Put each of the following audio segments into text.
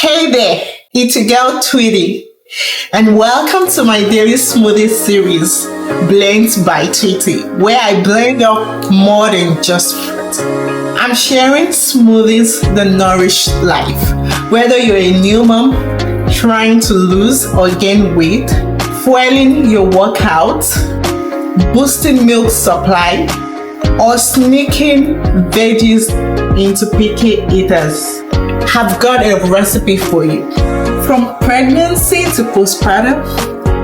Hey there, it's your girl Tweetie, and welcome to my daily smoothie series, Blends by Tweetie, where I blend up more than just fruit. I'm sharing smoothies that nourish life, whether you're a new mom trying to lose or gain weight, fueling your workout, boosting milk supply, or sneaking veggies into picky eaters. Have got a recipe for you. From pregnancy to postpartum,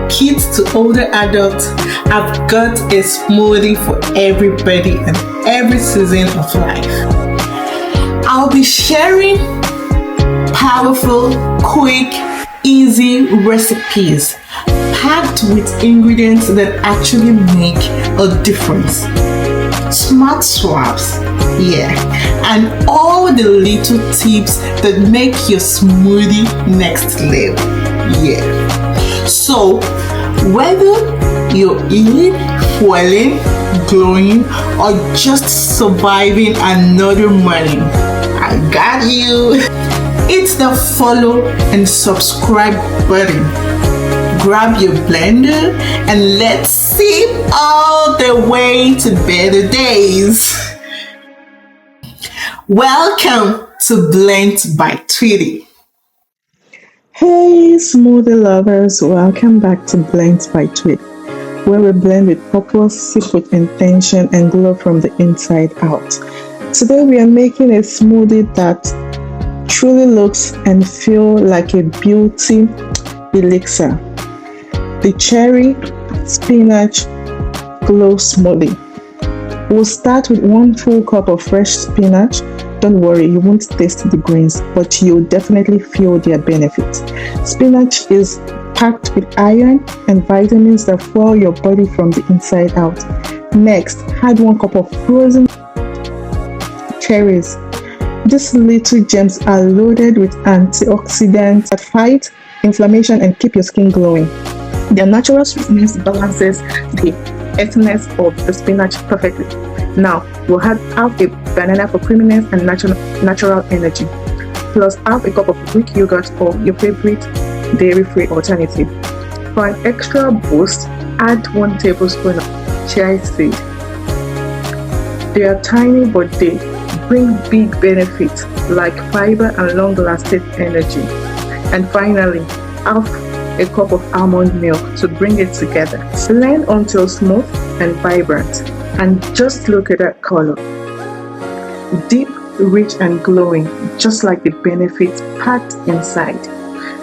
kids to older adults, I've got a smoothie for everybody and every season of life. I'll be sharing powerful, quick, easy recipes packed with ingredients that actually make a difference. Smart swaps, and all the little tips that make your smoothie next level, So, whether you're eating, fueling, glowing, or just surviving another morning, I got you. Hit the follow and subscribe button. Grab your blender and let's sip all the way to better days. Welcome to Blends by Tweetie. Hey smoothie lovers, welcome back to Blends by Tweetie, where we blend with purpose, sip with intention, and glow from the inside out. Today we are making a smoothie that truly looks and feels like a beauty elixir. The Cherry Spinach Glow Smoothie. We'll start with 1 full cup of fresh spinach. Don't worry, you won't taste the greens, but you'll definitely feel their benefits. Spinach is packed with iron and vitamins that fuel your body from the inside out. Next, add 1 cup of frozen cherries. These little gems are loaded with antioxidants that fight inflammation and keep your skin glowing. Their natural sweetness balances the earthiness of the spinach perfectly. Now, we'll add half a banana for creaminess and natural energy, plus half a cup of Greek yogurt or your favorite dairy-free alternative. For an extra boost, add 1 tablespoon of chia seed. They are tiny, but they bring big benefits like fiber and long-lasting energy. And finally, half a cup of almond milk to bring it together. Blend until smooth and vibrant, and just look at that color. Deep, rich and glowing, just like the benefits packed inside.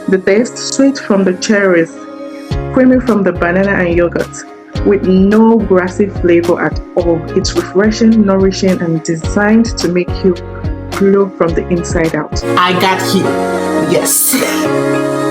The taste, sweet from the cherries, creamy from the banana and yogurt, with no grassy flavor at all. It's refreshing, nourishing, and designed to make you glow from the inside out. I got you. Yes.